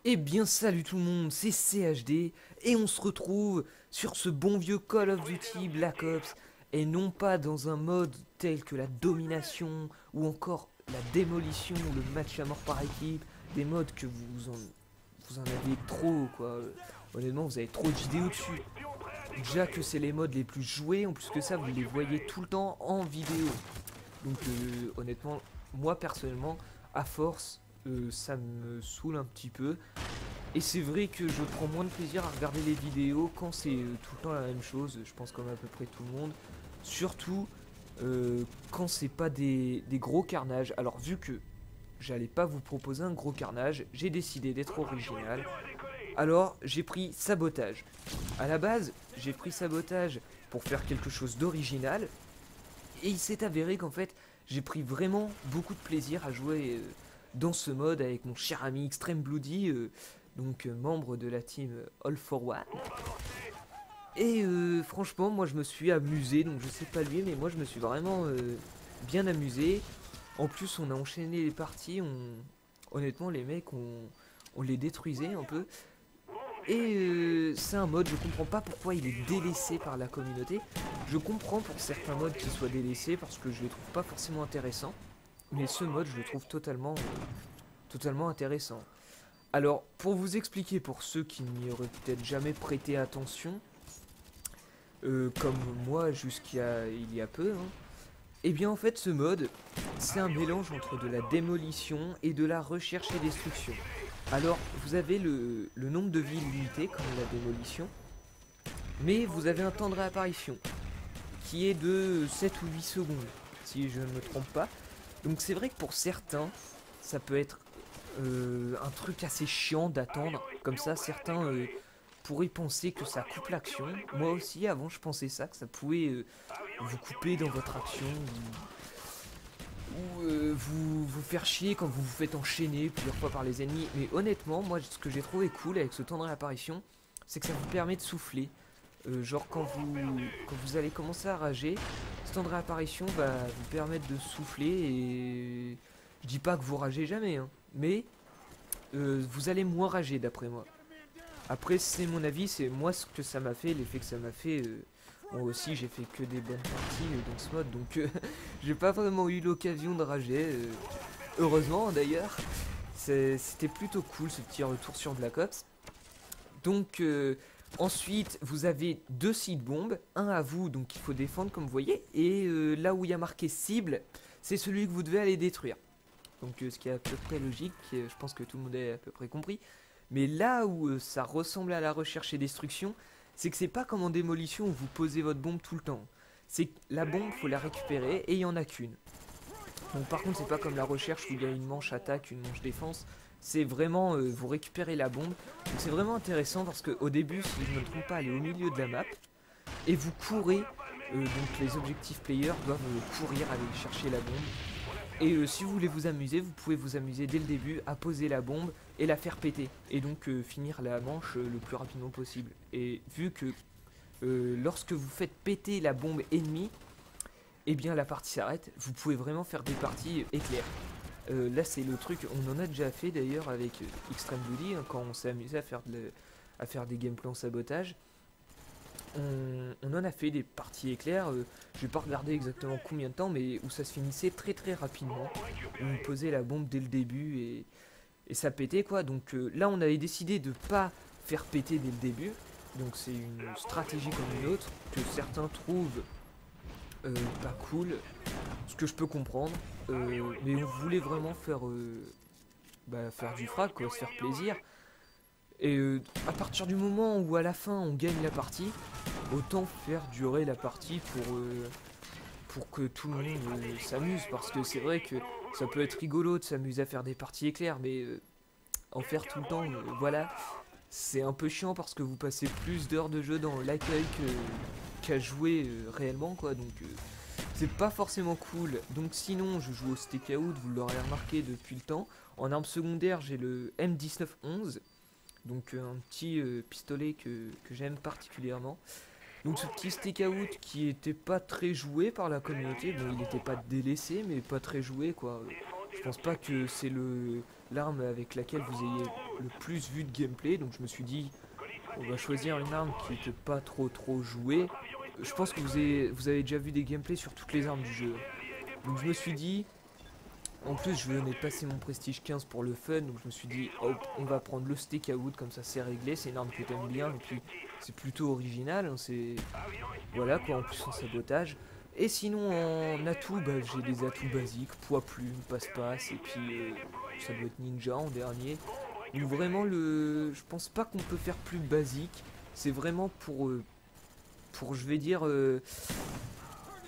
Eh bien salut tout le monde, c'est CHD et on se retrouve sur ce bon vieux Call of Duty Black Ops et non pas dans un mode tel que la domination ou encore la démolition ou le match à mort par équipe, des modes que vous en avez trop quoi. Honnêtement vous avez trop de vidéos dessus. Déjà que c'est les modes les plus joués, en plus que ça vous les voyez tout le temps en vidéo. Donc honnêtement moi personnellement à force ça me saoule un petit peu. Et c'est vrai que je prends moins de plaisir à regarder les vidéos quand c'est tout le temps la même chose, je pense comme à peu près tout le monde. Surtout quand c'est pas des gros carnages. Alors vu que j'allais pas vous proposer un gros carnage, j'ai décidé d'être original. Alors j'ai pris sabotage. À la base, j'ai pris sabotage pour faire quelque chose d'original. Et il s'est avéré qu'en fait, j'ai pris vraiment beaucoup de plaisir à jouer dans ce mode avec mon cher ami Extreme Bloody, membre de la team All for One. Et franchement, moi je me suis amusé, donc je sais pas lui, mais moi je me suis vraiment bien amusé. En plus, on a enchaîné les parties, honnêtement, les mecs, on les détruisait un peu. Et c'est un mode, je comprends pas pourquoi il est délaissé par la communauté. Je comprends pour certains modes qui soient délaissés parce que je les trouve pas forcément intéressants. Mais ce mode, je le trouve totalement intéressant. Alors, pour vous expliquer, pour ceux qui n'y auraient peut-être jamais prêté attention, comme moi il y a peu, hein, et bien en fait ce mode, c'est un mélange entre de la démolition et de la recherche et destruction. Alors, vous avez le nombre de vies limité, comme la démolition, mais vous avez un temps de réapparition, qui est de 7 ou 8 secondes, si je ne me trompe pas. Donc c'est vrai que pour certains, ça peut être un truc assez chiant d'attendre. Comme ça, certains pourraient penser que ça coupe l'action. Moi aussi, avant, je pensais ça, que ça pouvait vous couper dans votre action, ou vous faire chier quand vous vous faites enchaîner plusieurs fois par les ennemis. Mais honnêtement, moi, ce que j'ai trouvé cool avec ce temps de réapparition, c'est que ça vous permet de souffler. Genre quand vous allez commencer à rager, ce temps de réapparition va vous permettre de souffler et je dis pas que vous ragez jamais, hein, mais vous allez moins rager d'après moi. Après c'est mon avis, c'est moi ce que ça m'a fait, l'effet que ça m'a fait. Moi aussi j'ai fait que des bonnes parties dans ce mode, donc j'ai pas vraiment eu l'occasion de rager. Heureusement d'ailleurs, c'était plutôt cool ce petit retour sur Black Ops. Donc ensuite vous avez deux seed bombes, un à vous donc il faut défendre comme vous voyez, et là où il y a marqué cible, c'est celui que vous devez aller détruire. Donc ce qui est à peu près logique, je pense que tout le monde a à peu près compris. Mais là où ça ressemble à la recherche et destruction, c'est que c'est pas comme en démolition où vous posez votre bombe tout le temps. C'est que la bombe, faut la récupérer et il y en a qu'une. Donc par contre, c'est pas comme la recherche où il y a une manche attaque, une manche défense. C'est vraiment, vous récupérez la bombe. Donc c'est vraiment intéressant parce qu'au début, si je ne me trompe pas, elle est au milieu de la map. Et vous courez, donc les objectifs players doivent courir, aller chercher la bombe. Et si vous voulez vous amuser, vous pouvez vous amuser dès le début à poser la bombe et la faire péter. Et donc finir la manche le plus rapidement possible. Et vu que lorsque vous faites péter la bombe ennemie, et bien la partie s'arrête, vous pouvez vraiment faire des parties éclairs. Là c'est le truc, on en a déjà fait d'ailleurs avec Extreme Bloody, hein, quand on s'est amusé à faire des gameplays en sabotage. On en a fait des parties éclairs, je vais pas regarder exactement combien de temps, mais où ça se finissait très rapidement. On posait la bombe dès le début et ça pétait quoi. Donc là on avait décidé de pas faire péter dès le début. Donc c'est une stratégie comme une autre que certains trouvent pas cool, ce que je peux comprendre. Mais on voulait vraiment faire du frag quoi, se faire plaisir. Et à partir du moment où à la fin on gagne la partie, autant faire durer la partie pour que tout le monde s'amuse. Parce que c'est vrai que ça peut être rigolo de s'amuser à faire des parties éclairs, mais en faire tout le temps, voilà, c'est un peu chiant parce que vous passez plus d'heures de jeu dans l'accueil qu'à jouer réellement, quoi. Donc c'est pas forcément cool. Donc sinon, je joue au Stakeout, vous l'aurez remarqué depuis le temps. En arme secondaire, j'ai le M1911. Donc un petit pistolet que j'aime particulièrement. Donc ce petit stakeout qui était pas très joué par la communauté, bon il n'était pas délaissé mais pas très joué quoi. Je pense pas que c'est l'arme avec laquelle vous ayez le plus vu de gameplay, donc je me suis dit on va choisir une arme qui n'était pas trop jouée. Je pense que vous avez déjà vu des gameplays sur toutes les armes du jeu. Donc je me suis dit, en plus je venais de passer mon prestige 15 pour le fun, donc je me suis dit hop, on va prendre le steak à wood, comme ça c'est réglé, c'est une arme que t'aimes bien, et puis c'est plutôt original, hein, c'est... Voilà quoi, en plus en sabotage. Et sinon en atout, bah, j'ai des atouts basiques, poids plume, passe-passe, et puis ça doit être ninja en dernier. Donc vraiment je pense pas qu'on peut faire plus basique, c'est vraiment pour je vais dire,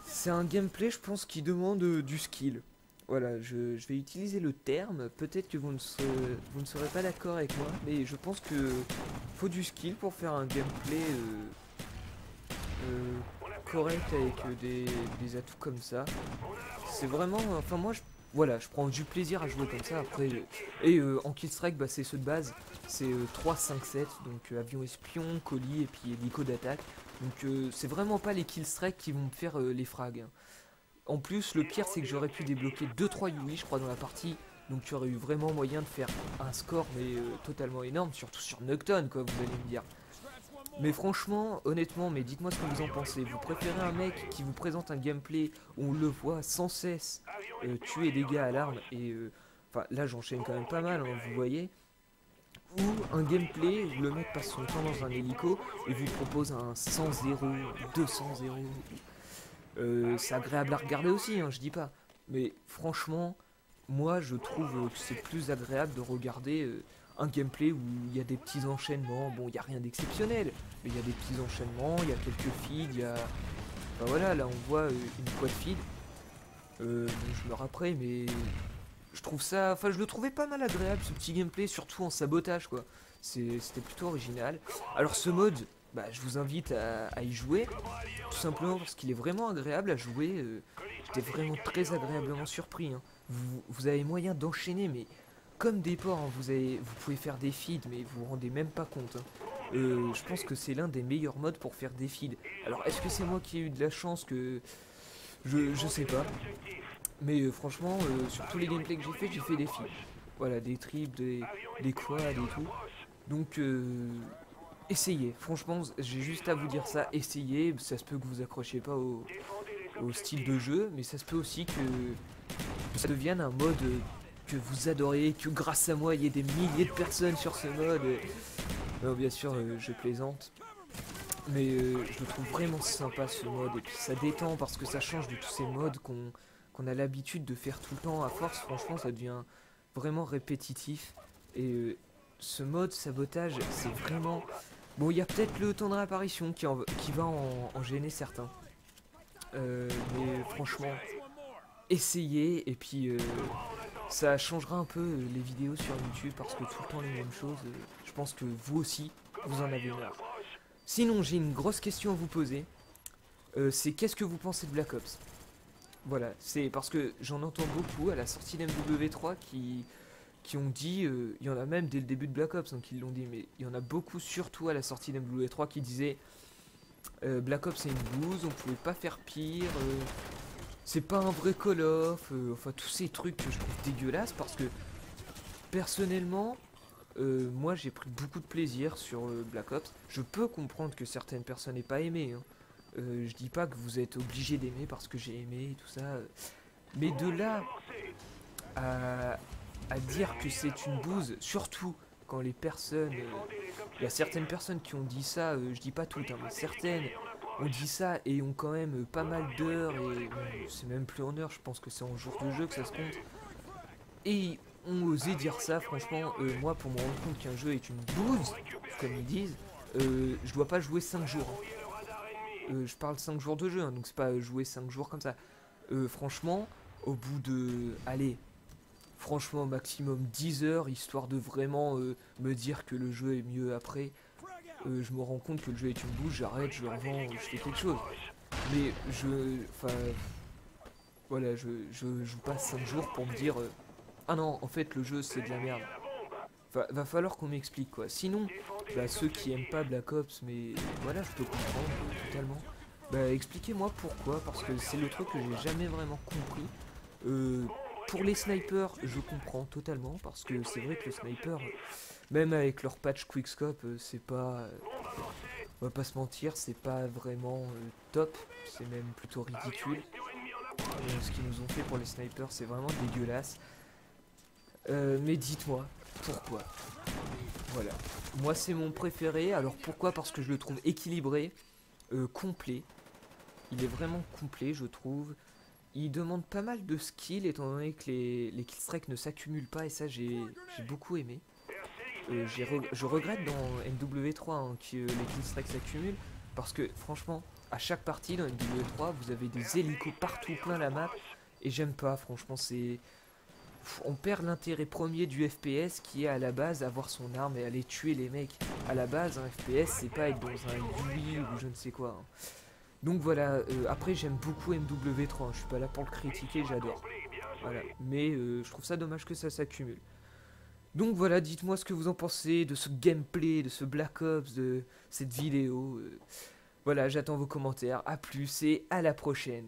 c'est un gameplay je pense qui demande du skill. Voilà, je vais utiliser le terme, peut-être que vous ne serez pas d'accord avec moi, mais je pense que faut du skill pour faire un gameplay correct avec des atouts comme ça. C'est vraiment, enfin moi voilà, je prends du plaisir à jouer comme ça après. Et en Killstrike, bah, c'est ceux de base, c'est 3, 5, 7, donc avion espion, colis et puis hélico d'attaque. Donc c'est vraiment pas les Killstrike qui vont me faire les frags, hein. En plus, le pire, c'est que j'aurais pu débloquer 2-3 Yui, je crois, dans la partie. Donc tu aurais eu vraiment moyen de faire un score, mais totalement énorme, surtout sur Nocton, quoi, vous allez me dire. Mais franchement, honnêtement, mais dites-moi ce que vous en pensez. Vous préférez un mec qui vous présente un gameplay où on le voit sans cesse tuer des gars à l'arme, et enfin là j'enchaîne quand même pas mal, hein, vous voyez. Ou un gameplay où le mec passe son temps dans un hélico et vous propose un 100-0, 200-0. C'est agréable à regarder aussi, hein, je dis pas. Mais franchement, moi je trouve que c'est plus agréable de regarder un gameplay où il y a des petits enchaînements. Bon, il n'y a rien d'exceptionnel, mais il y a des petits enchaînements, il y a quelques feeds, il y a... Enfin voilà, là on voit une quad feed. Je meurs après, mais je trouve ça... Enfin, je le trouvais pas mal agréable, ce petit gameplay, surtout en sabotage, quoi. C'était plutôt original. Alors ce mode, bah, je vous invite à y jouer, tout simplement parce qu'il est vraiment agréable à jouer. J'étais vraiment très agréablement surpris, hein. Vous avez moyen d'enchaîner, mais comme des porcs, hein. Vous pouvez faire des feeds, mais vous vous rendez même pas compte, hein. Je pense que c'est l'un des meilleurs modes pour faire des feeds. Alors est-ce que c'est moi qui ai eu de la chance que... Je sais pas. Mais franchement, sur tous les gameplays que j'ai fait des feeds. Voilà, des trips, des quads et tout. Donc essayez, franchement j'ai juste à vous dire ça, essayez, ça se peut que vous accrochiez pas au style de jeu, mais ça se peut aussi que ça devienne un mode que vous adorez, que grâce à moi il y ait des milliers de personnes sur ce mode. Non, bien sûr je plaisante, mais je le trouve vraiment sympa ce mode, et puis ça détend parce que ça change de tous ces modes qu'on a l'habitude de faire tout le temps. À force, franchement ça devient vraiment répétitif, et ce mode sabotage c'est vraiment... Bon, il y a peut-être le temps de réapparition qui va en gêner certains. Mais franchement, essayez, et puis ça changera un peu les vidéos sur YouTube, parce que tout le temps les mêmes choses, je pense que vous aussi, vous en avez marre. Sinon, j'ai une grosse question à vous poser. C'est qu'est-ce que vous pensez de Black Ops? Voilà, c'est parce que j'en entends beaucoup à la sortie d'MW3 qui ont dit, il y en a même dès le début de Black Ops hein, qui l'ont dit, mais il y en a beaucoup surtout à la sortie d'MW3 qui disaient Black Ops c'est une bouse, on pouvait pas faire pire, c'est pas un vrai Call of, enfin tous ces trucs que je trouve dégueulasses, parce que personnellement, moi j'ai pris beaucoup de plaisir sur Black Ops. Je peux comprendre que certaines personnes n'aient pas aimé, hein. Je dis pas que vous êtes obligé d'aimer parce que j'ai aimé et tout ça, mais de là à dire que c'est une bouse, surtout quand les personnes... Il y a certaines personnes qui ont dit ça, je dis pas toutes, hein, mais certaines ont dit ça et ont quand même pas mal d'heures, et c'est même plus en heures, je pense que c'est en jours de jeu que ça se compte. Et ont osé dire ça, franchement, moi pour me rendre compte qu'un jeu est une bouse, comme ils disent, je dois pas jouer 5 jours. Je parle 5 jours de jeu, hein, donc c'est pas jouer 5 jours comme ça. Franchement, au bout de... Allez, franchement maximum 10 heures, histoire de vraiment me dire que le jeu est mieux après. Je me rends compte que le jeu est une bouse, j'arrête, je le revends, je fais quelque chose. Mais enfin, voilà, je joue pas 5 jours pour me dire ah non, en fait le jeu c'est de la merde. Va falloir qu'on m'explique quoi. Sinon, bah, ceux qui aiment pas Black Ops, mais voilà, je peux comprendre totalement. Bah expliquez-moi pourquoi, parce que c'est le truc que j'ai jamais vraiment compris. pour les snipers, je comprends totalement, parce que c'est vrai que le sniper, même avec leur patch quickscope, c'est pas... on va pas se mentir, c'est pas vraiment top, c'est même plutôt ridicule. Ce qu'ils nous ont fait pour les snipers, c'est vraiment dégueulasse. Mais dites-moi, pourquoi? Voilà. Moi, c'est mon préféré. Alors pourquoi? Parce que je le trouve équilibré, complet. Il est vraiment complet, je trouve. Il demande pas mal de skills, étant donné que les killstrikes ne s'accumulent pas, et ça, j'ai beaucoup aimé. Je regrette dans MW3 hein, que les killstrikes s'accumulent, parce que franchement, à chaque partie dans MW3, vous avez des hélicos partout plein la map, et j'aime pas, franchement, c'est... On perd l'intérêt premier du FPS qui est à la base avoir son arme et aller tuer les mecs. À la base, un FPS, c'est pas être dans un UI ou je ne sais quoi. Hein. Donc voilà, après j'aime beaucoup MW3, hein. Je suis pas là pour le critiquer, j'adore. Voilà, mais je trouve ça dommage que ça s'accumule. Donc voilà, dites-moi ce que vous en pensez de ce gameplay, de ce Black Ops, de cette vidéo. Voilà, j'attends vos commentaires. A plus et à la prochaine.